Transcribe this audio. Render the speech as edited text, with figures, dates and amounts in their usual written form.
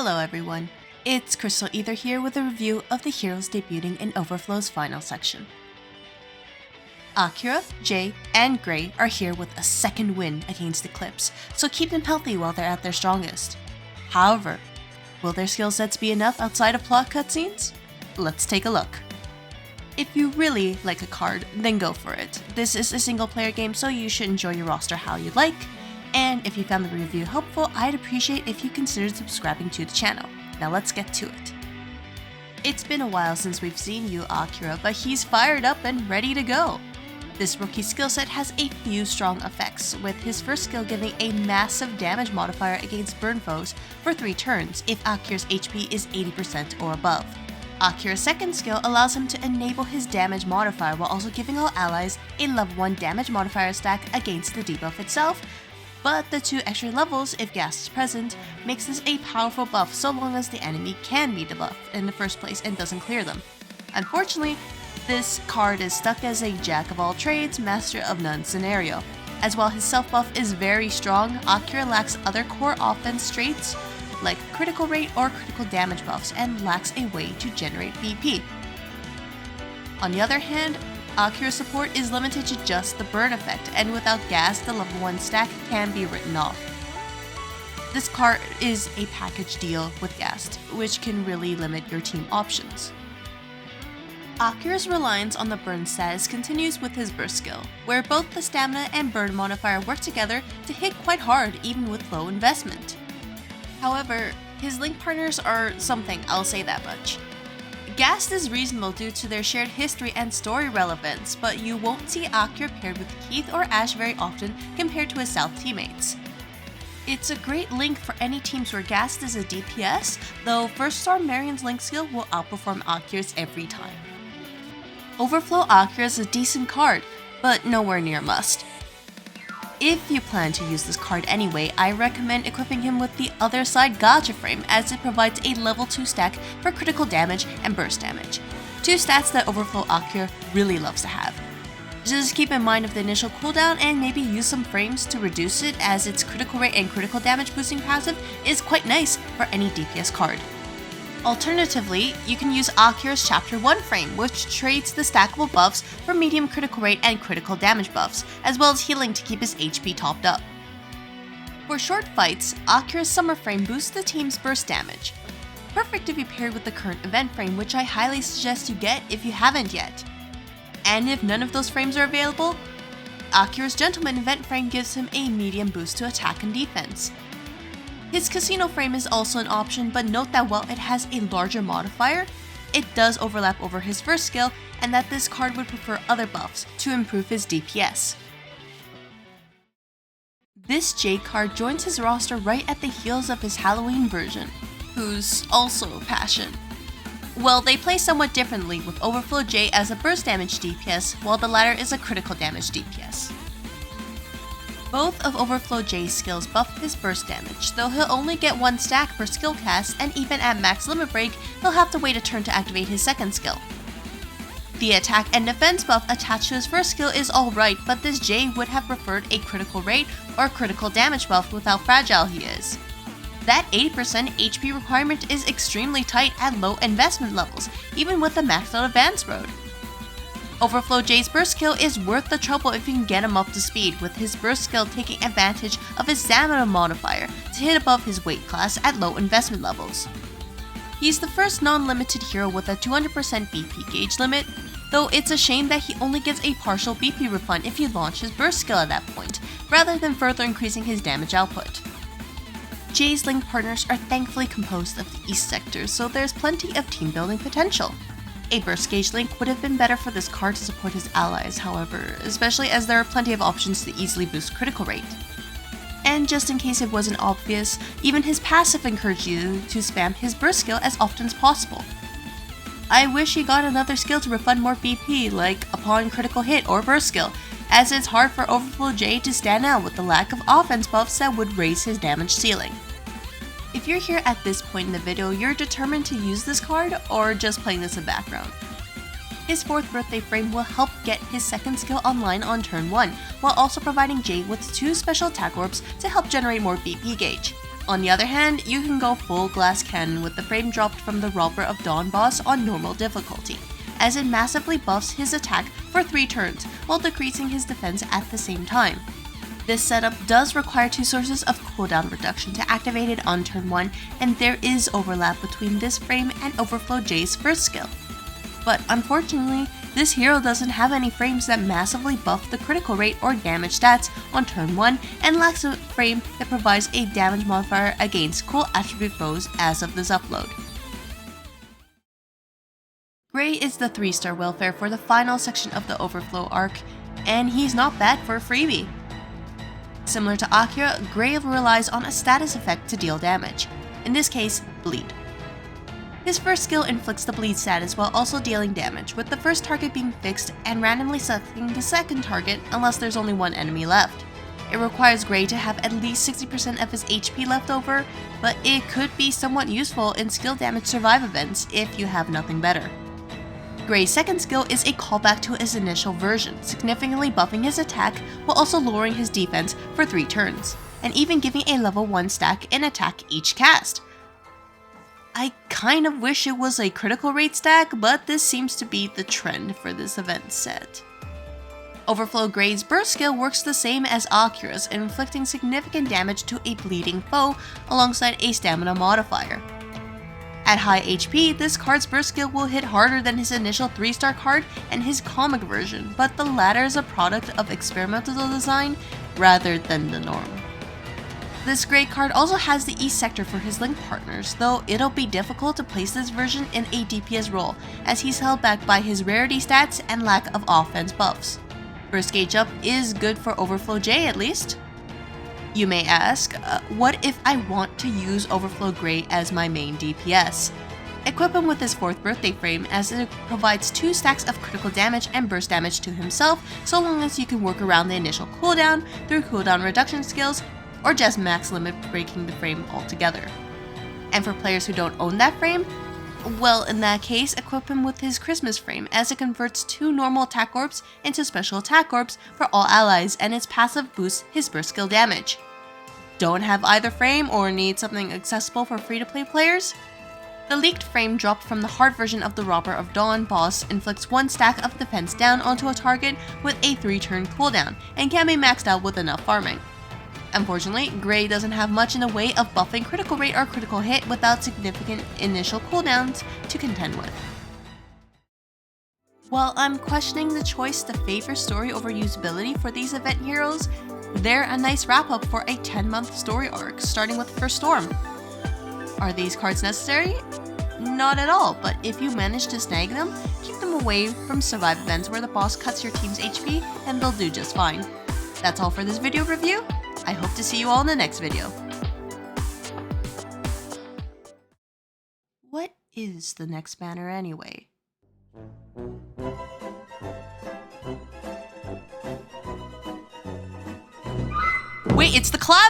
Hello everyone, it's Crystal Ether here with a review of the heroes debuting in Overflow's final section. Akira, Jay, and Gray are here with a second win against Eclipse, so keep them healthy while they're at their strongest. However, will their skill sets be enough outside of plot cutscenes? Let's take a look. If you really like a card, then go for it. This is a single player game, so you should enjoy your roster how you like. And if you found the review helpful, I'd appreciate if you considered subscribing to the channel. Now let's get to it. It's been a while since we've seen you, Akira, but he's fired up and ready to go. This rookie skill set has a few strong effects, with his first skill giving a massive damage modifier against burn foes for 3 turns if Akira's HP is 80% or above. Akira's second skill allows him to enable his damage modifier while also giving all allies a level 1 damage modifier stack against the debuff itself, but the 2 extra levels, if gas is present, makes this a powerful buff so long as the enemy can be debuffed in the first place and doesn't clear them. Unfortunately, this card is stuck as a jack of all trades, master of none scenario. As while his self buff is very strong, Akira lacks other core offense traits like critical rate or critical damage buffs and lacks a way to generate BP. On the other hand, Akira's support is limited to just the burn effect, and without gas, the level 1 stack can be written off. This card is a package deal with gas, which can really limit your team options. Akira's reliance on the burn status continues with his burst skill, where both the stamina and burn modifier work together to hit quite hard even with low investment. However, his link partners are something, I'll say that much. Gast is reasonable due to their shared history and story relevance, but you won't see Akira paired with Keith or Ash very often compared to his South teammates. It's a great link for any teams where Gast is a DPS, though first star Marion's link skill will outperform Akira's every time. Overflow Akira is a decent card, but nowhere near a must. If you plan to use this card anyway, I recommend equipping him with the other side Gacha frame, as it provides a level 2 stack for critical damage and burst damage. 2 stats that Overflow Akira really loves to have. Just keep in mind of the initial cooldown and maybe use some frames to reduce it, as its critical rate and critical damage boosting passive is quite nice for any DPS card. Alternatively, you can use Akira's Chapter 1 frame, which trades the stackable buffs for medium critical rate and critical damage buffs, as well as healing to keep his HP topped up. For short fights, Akira's Summer frame boosts the team's burst damage. Perfect to be paired with the current event frame, which I highly suggest you get if you haven't yet. And if none of those frames are available, Akira's Gentleman event frame gives him a medium boost to attack and defense. His Casino frame is also an option, but note that while it has a larger modifier, it does overlap over his first skill, and that this card would prefer other buffs to improve his DPS. This J card joins his roster right at the heels of his Halloween version, who's also Passion. Well, they play somewhat differently, with Overflow J as a burst damage DPS, while the latter is a critical damage DPS. Both of Overflow J's skills buff his burst damage, though he'll only get 1 stack per skill cast, and even at max limit break, he'll have to wait a turn to activate his second skill. The attack and defense buff attached to his first skill is alright, but this J would have preferred a critical rate or critical damage buff with how fragile he is. That 80% HP requirement is extremely tight at low investment levels, even with the maxed out advance mode. Overflow J's burst skill is worth the trouble if you can get him up to speed, with his burst skill taking advantage of his stamina modifier to hit above his weight class at low investment levels. He's the first non-limited hero with a 200% BP gauge limit, though it's a shame that he only gets a partial BP refund if you launch his burst skill at that point, rather than further increasing his damage output. J's link partners are thankfully composed of the East sector, so there's plenty of team building potential. A burst gauge link would have been better for this card to support his allies, however, especially as there are plenty of options to easily boost critical rate. And just in case it wasn't obvious, even his passive encouraged you to spam his burst skill as often as possible. I wish he got another skill to refund more BP, like upon critical hit or burst skill, as it's hard for Overflow J to stand out with the lack of offense buffs that would raise his damage ceiling. If you're here at this point in the video, you're determined to use this card, or just playing this in background. His 4th birthday frame will help get his second skill online on turn 1, while also providing Jay with 2 special attack orbs to help generate more BP gauge. On the other hand, you can go full glass cannon with the frame dropped from the Robber of Dawn boss on normal difficulty, as it massively buffs his attack for 3 turns while decreasing his defense at the same time. This setup does require 2 sources of cooldown reduction to activate it on turn 1, and there is overlap between this frame and Overflow J's first skill. But unfortunately, this hero doesn't have any frames that massively buff the critical rate or damage stats on turn 1 and lacks a frame that provides a damage modifier against cool attribute foes as of this upload. Gray is the 3-star welfare for the final section of the Overflow arc, and he's not bad for a freebie. Similar to Akira, Gray relies on a status effect to deal damage, in this case, Bleed. His first skill inflicts the bleed status while also dealing damage, with the first target being fixed and randomly selecting the second target unless there's only one enemy left. It requires Gray to have at least 60% of his HP left over, but it could be somewhat useful in skill damage survive events if you have nothing better. Gray's second skill is a callback to his initial version, significantly buffing his attack while also lowering his defense for 3 turns, and even giving a level 1 stack in attack each cast. I kind of wish it was a critical rate stack, but this seems to be the trend for this event set. Overflow Gray's burst skill works the same as Akira's, inflicting significant damage to a bleeding foe alongside a stamina modifier. At high HP, this card's burst skill will hit harder than his initial 3-star card and his comic version, but the latter is a product of experimental design rather than the norm. This Gray card also has the East sector for his link partners, though it'll be difficult to place this version in a DPS role, as he's held back by his rarity stats and lack of offense buffs. Burst gauge up is good for Overflow J at least. You may ask, what if I want to use Overflow Gray as my main DPS? Equip him with his 4th birthday frame, as it provides 2 stacks of critical damage and burst damage to himself, so long as you can work around the initial cooldown through cooldown reduction skills, or just max limit breaking the frame altogether. And for players who don't own that frame, well, in that case, equip him with his Christmas frame, as it converts 2 normal attack orbs into special attack orbs for all allies, and its passive boosts his burst skill damage. Don't have either frame or need something accessible for free-to-play players? The leaked frame dropped from the hard version of the Robber of Dawn boss inflicts 1 stack of defense down onto a target with a 3-turn cooldown, and can be maxed out with enough farming. Unfortunately, Gray doesn't have much in the way of buffing critical rate or critical hit without significant initial cooldowns to contend with. While I'm questioning the choice to favor story over usability for these event heroes, they're a nice wrap-up for a 10-month story arc, starting with First Storm. Are these cards necessary? Not at all, but if you manage to snag them, keep them away from survive events where the boss cuts your team's HP, and they'll do just fine. That's all for this video review. I hope to see you all in the next video. What is the next banner anyway? Wait, it's the collab?